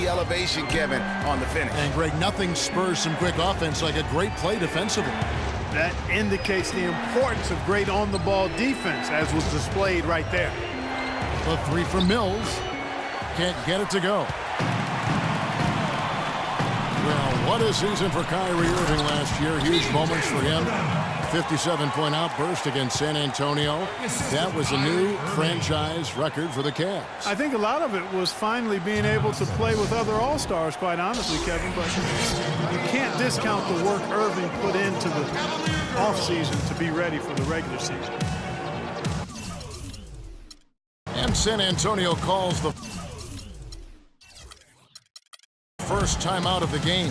the elevation, Kevin, on the finish. And, Greg, nothing spurs some quick offense like a great play defensively. That indicates the importance of great on-the-ball defense, as was displayed right there. The three from Mills. Can't get it to go. Well, what a season for Kyrie Irving last year. Huge moments for him. 57-point outburst against San Antonio. That was a new franchise record for the Cavs. I think a lot of it was finally being able to play with other All-Stars, quite honestly, Kevin. But you can't discount the work Irving put into the offseason to be ready for the regular season. And San Antonio calls the first timeout of the game.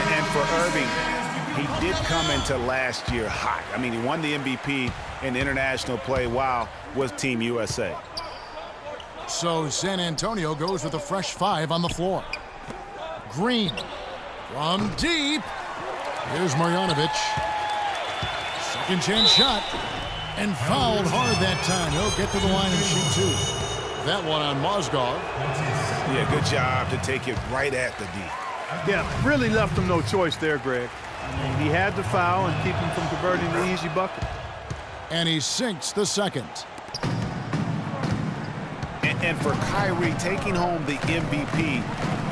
And for Irving, he did come into last year hot. I mean, he won the MVP in international play while with Team USA. So San Antonio goes with a fresh five on the floor. Green from deep. Here's Marjanovic. Second chance shot. And fouled hard that time. He'll get to the line and shoot two. That one on Mozgov. Yeah, good job to take it right at the D. Yeah, really left him no choice there, Greg. I mean, he had to foul and keep him from converting the easy bucket. And he sinks the second. And for Kyrie, taking home the MVP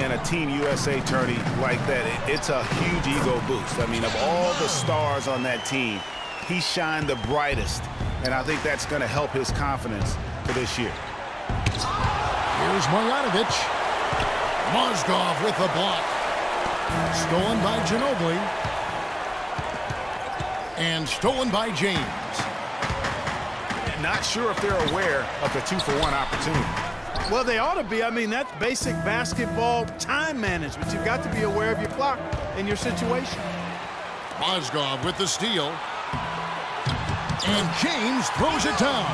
in a Team USA tourney like that, it's a huge ego boost. I mean, of all the stars on that team, he shined the brightest, and I think that's going to help his confidence for this year. Here's Marjanovic. Mozgov with the block. Stolen by Ginobili. And stolen by James. Not sure if they're aware of the 2-for-1 opportunity. Well, they ought to be. I mean, that's basic basketball time management. You've got to be aware of your clock and your situation. Mozgov with the steal. And James throws it down.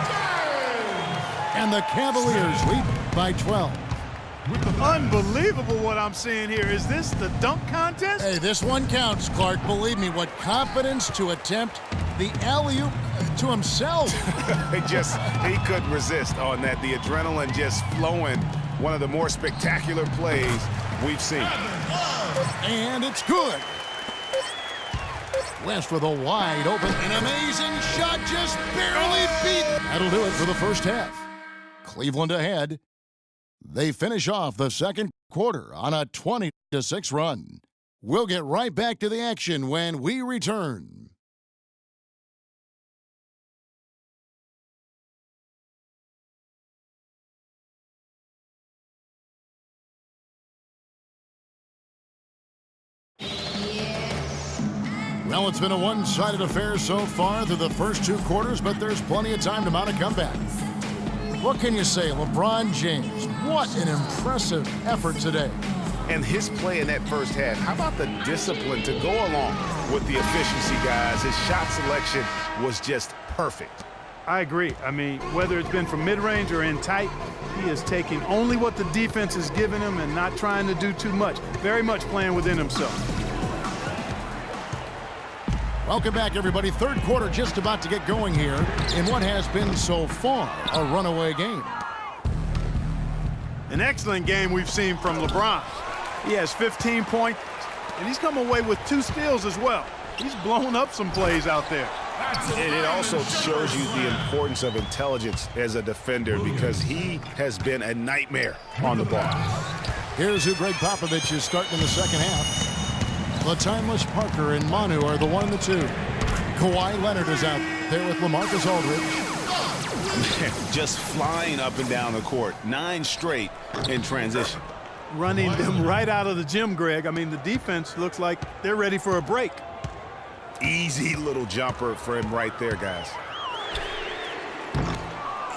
And the Cavaliers lead by 12. Unbelievable what I'm seeing here. Is this the dunk contest? Hey, this one counts, Clark. Believe me, what confidence to attempt the alley-oop to himself. He couldn't resist on that. The adrenaline just flowing. One of the more spectacular plays we've seen. And it's good. West with a wide open, an amazing shot, just barely beat. That'll do it for the first half. Cleveland ahead. They finish off the second quarter on a 20-6 run. We'll get right back to the action when we return. Well, it's been a one-sided affair so far through the first two quarters, but there's plenty of time to mount a comeback. What can you say, LeBron James? What an impressive effort today. And his play in that first half, how about the discipline to go along with the efficiency, guys? His shot selection was just perfect. I agree. I mean, whether it's been from mid-range or in tight, he is taking only what the defense is giving him and not trying to do too much. Very much playing within himself. Welcome back, everybody. Third quarter just about to get going here in what has been so far a runaway game. An excellent game we've seen from LeBron. He has 15 points, and he's come away with 2 steals as well. He's blown up some plays out there. And it also shows you the importance of intelligence as a defender because he has been a nightmare on the ball. Here's who Greg Popovich is starting in the second half. The timeless Parker and Manu are the 1 and the 2. Kawhi Leonard is out there with LaMarcus Aldridge. Just flying up and down the court. 9 straight in transition. Running them right out of the gym, Greg. I mean, the defense looks like they're ready for a break. Easy little jumper for him right there, guys.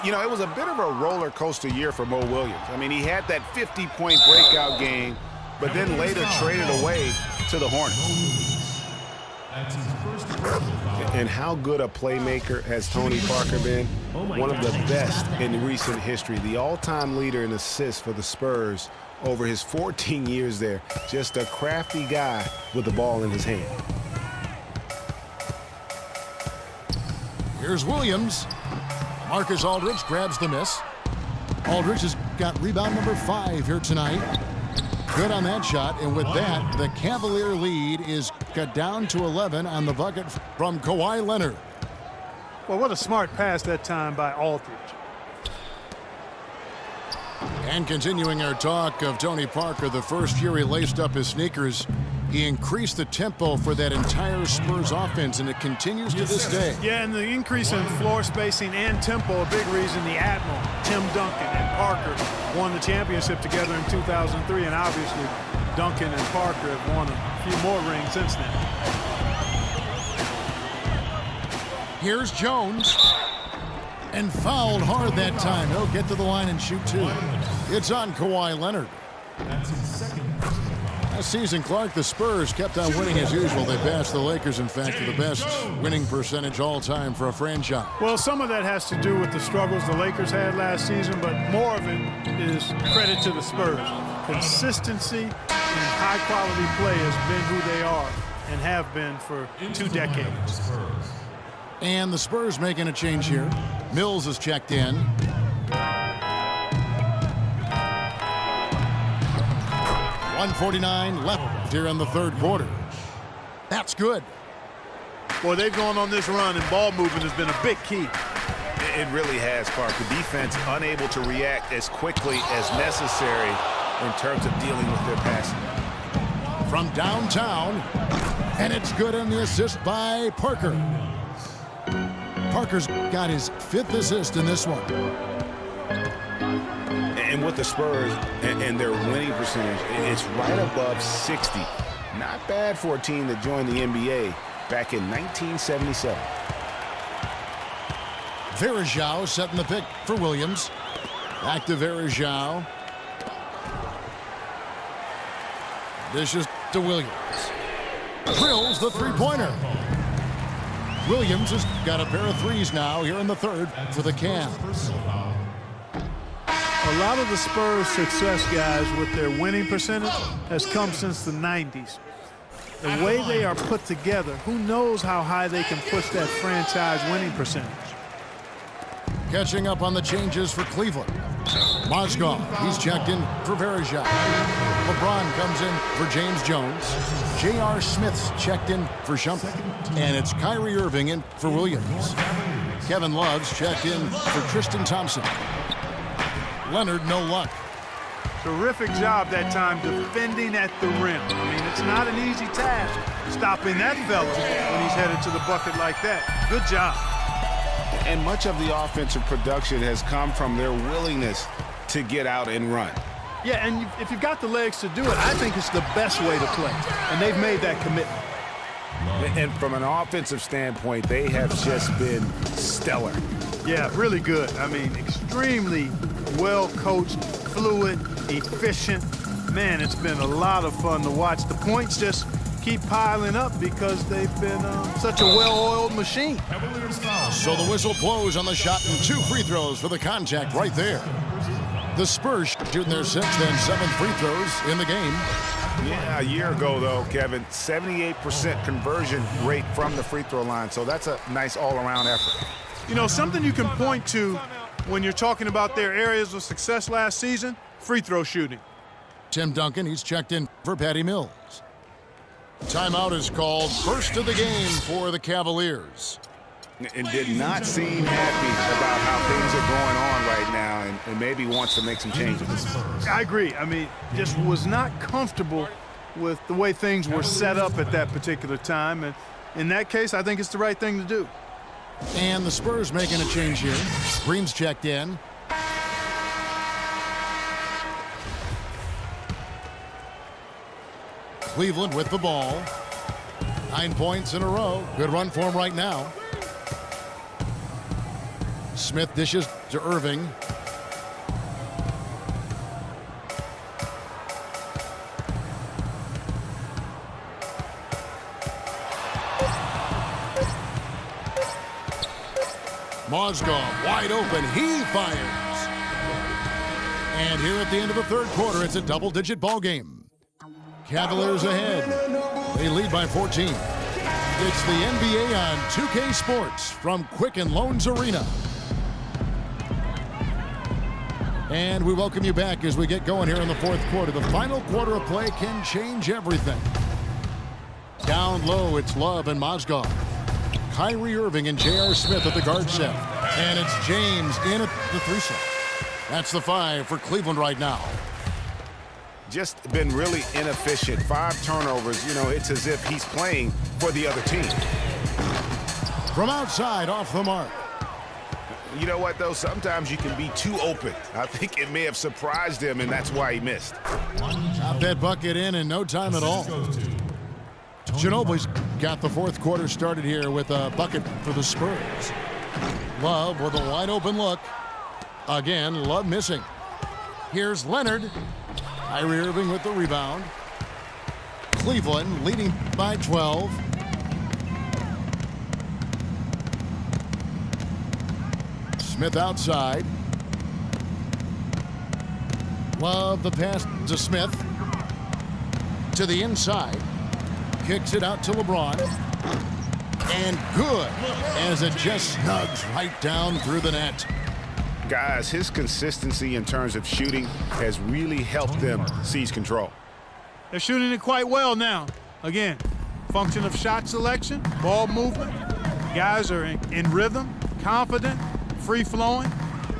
You know, it was a bit of a roller coaster year for Mo Williams. I mean, he had that 50-point breakout game, but then later traded away to the Hornets. And how good a playmaker has Tony Parker been? One of the best in recent history. The all-time leader in assists for the Spurs over his 14 years there. Just a crafty guy with the ball in his hand. Here's Williams. Marcus Aldridge grabs the miss. Aldridge has got rebound number 5 here tonight. Good on that shot, and with that, the Cavalier lead is cut down to 11 on the bucket from Kawhi Leonard. Well, what a smart pass that time by Aldridge. And continuing our talk of Tony Parker, the first year he laced up his sneakers, he increased the tempo for that entire Spurs offense, and it continues to this day. Yeah, and the increase in floor spacing and tempo, a big reason the Admiral, Tim Duncan, and Parker won the championship together in 2003, and obviously Duncan and Parker have won a few more rings since then. Here's Jones. And fouled hard that time. He'll get to the line and shoot 2. It's on Kawhi Leonard. Last season, Clark, the Spurs kept on winning as usual. They passed the Lakers, in fact, for the best winning percentage all time for a franchise. Well, some of that has to do with the struggles the Lakers had last season, but more of it is credit to the Spurs. Consistency and high-quality play has been who they are and have been for 2 decades. And the Spurs making a change here. Mills is checked in. .149 left here in the third quarter. That's good. Boy, they've gone on this run, and ball movement has been a big key. It really has, Clark. The defense unable to react as quickly as necessary in terms of dealing with their passing. From downtown, and it's good on the assist by Parker. Parker's got his 5th assist in this one. And with the Spurs and their winning percentage, it's right above 60. Not bad for a team that joined the NBA back in 1977. Varejao setting the pick for Williams. Back to Varejao. Dishes to Williams. Drills the three-pointer. Williams has got a pair of threes now here in the third for the Cavs. A lot of the Spurs' success, guys, with their winning percentage has come since the 90s. The way they are put together, who knows how high they can push that franchise winning percentage. Catching up on the changes for Cleveland. Mozgov, he's checked in for Varejao. LeBron comes in for James Jones. J.R. Smith's checked in for Shumpert. And it's Kyrie Irving in for Williams. Kevin Love's checked in for Tristan Thompson. Leonard, no luck. Terrific job that time defending at the rim. I mean, it's not an easy task stopping that fella when he's headed to the bucket like that. Good job. And much of the offensive production has come from their willingness to get out and run. Yeah, and if you've got the legs to do it, I think it's the best way to play. And they've made that commitment. And from an offensive standpoint, they have just been stellar. Yeah, really good. I mean, extremely well-coached, fluid, efficient. Man, it's been a lot of fun to watch. The points just keep piling up because they've been such a well-oiled machine. So the whistle blows on the shot and 2 free throws for the contact right there. The Spurs shooting their 6th and 7th free throws in the game. Yeah, a year ago, though, Kevin, 78% conversion rate from the free throw line. So that's a nice all-around effort. You know, something you can point to when you're talking about their areas of success last season, free throw shooting. Tim Duncan, he's checked in for Patty Mills. Timeout is called, first of the game for the Cavaliers. And did not seem happy about how things are going on right now and maybe wants to make some changes. I agree. I mean, just was not comfortable with the way things were set up at that particular time. And in that case, I think it's the right thing to do. And the Spurs making a change here. Green's checked in. Cleveland with the ball. 9 points in a row. Good run for him right now. Smith dishes to Irving. Mozgov wide open. He fires. And here at the end of the third quarter, it's a double-digit ball game. Cavaliers ahead. They lead by 14. It's the NBA on 2K Sports from Quicken Loans Arena. And we welcome you back as we get going here in the fourth quarter. The final quarter of play can change everything. Down low, it's Love and Mozgov. Kyrie Irving and J.R. Smith at the guard set. And it's James in at the 3 set. That's the 5 for Cleveland right now. Just been really inefficient. 5 turnovers. You know, it's as if he's playing for the other team. From outside, off the mark. You know what, though? Sometimes you can be too open. I think it may have surprised him, and that's why he missed. Got that bucket in no time at all. Ginobili's got the fourth quarter started here with a bucket for the Spurs. Love with a wide open look. Again, Love missing. Here's Leonard. Kyrie Irving with the rebound. Cleveland leading by 12. Smith outside. Love the pass to Smith. To the inside. Kicks it out to LeBron. And good as it just snugs right down through the net. Guys, his consistency in terms of shooting has really helped them seize control. They're shooting it quite well now. Again, function of shot selection, ball movement. Guys are in rhythm, confident, free-flowing,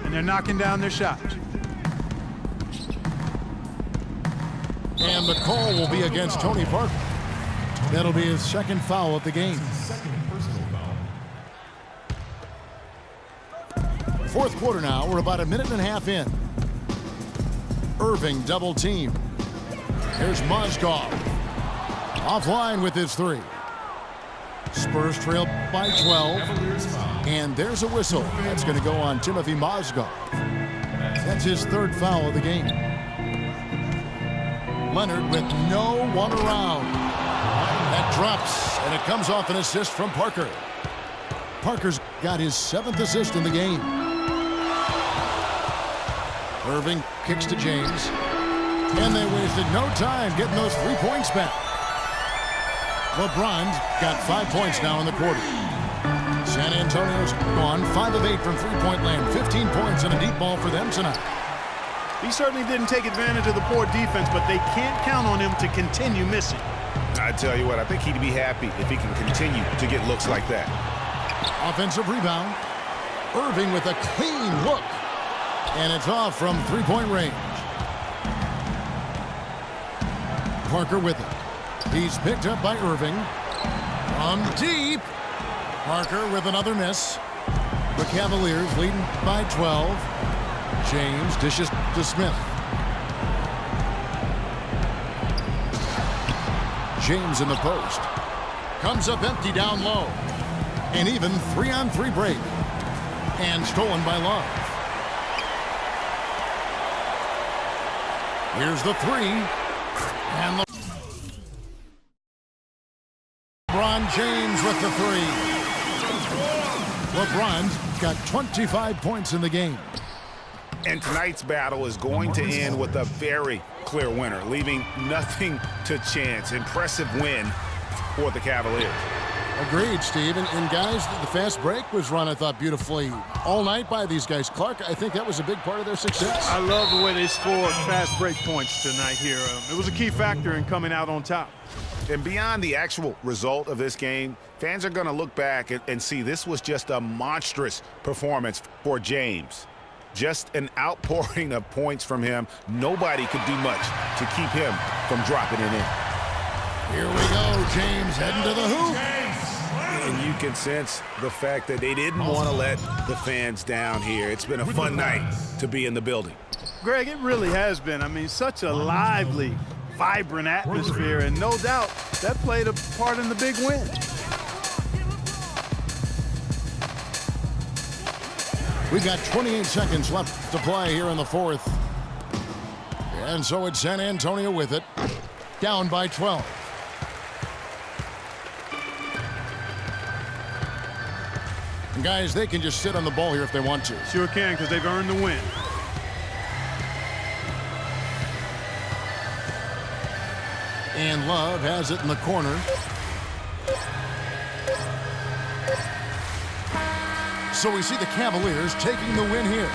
and they're knocking down their shots. And the call will be against Tony Parker. That'll be his second foul of the game. Fourth quarter now. We're about a minute and a half in. Irving double team. Here's Mozgov. Offline with his 3. Spurs trail by 12. And there's a whistle. That's going to go on Timothy Mozgov. That's his 3rd foul of the game. Leonard with no one around. That drops, and it comes off an assist from Parker. Parker's got his 7th assist in the game. Irving kicks to James. And they wasted no time getting those 3 points back. LeBron's got 5 points now in the quarter. San Antonio's gone 5 of 8 from three-point land. 15 points and a deep ball for them tonight. He certainly didn't take advantage of the poor defense, but they can't count on him to continue missing. I tell you what, I think he'd be happy if he can continue to get looks like that. Offensive rebound. Irving with a clean look. And it's off from 3-point range. Parker with it. He's picked up by Irving. From deep. Parker with another miss. The Cavaliers leading by 12. James dishes to Smith. James in the post. Comes up empty down low. An even 3-on-3 break. And stolen by Love. Here's the 3. And LeBron James with the 3. LeBron's got 25 points in the game. And tonight's battle is going to end with a very clear winner, leaving nothing to chance. Impressive win for the Cavaliers. Agreed, Steve. And guys, the fast break was run, I thought, beautifully all night by these guys. Clark, I think that was a big part of their success. I love the way they scored fast break points tonight here. It was a key factor in coming out on top. And beyond the actual result of this game, fans are going to look back and see this was just a monstrous performance for James. Just an outpouring of points from him. Nobody could do much to keep him from dropping it in. Here we go, James heading to the hoop. And you can sense the fact that they didn't want to let the fans down here. It's been a fun night to be in the building. Greg, it really has been. I mean, such a lively, vibrant atmosphere, and no doubt that played a part in the big win. We've got 28 seconds left to play here in the fourth. And so it's San Antonio with it, down by 12. And guys, they can just sit on the ball here if they want to. Sure can, because they've earned the win. And Love has it in the corner. So we see the Cavaliers taking the win here.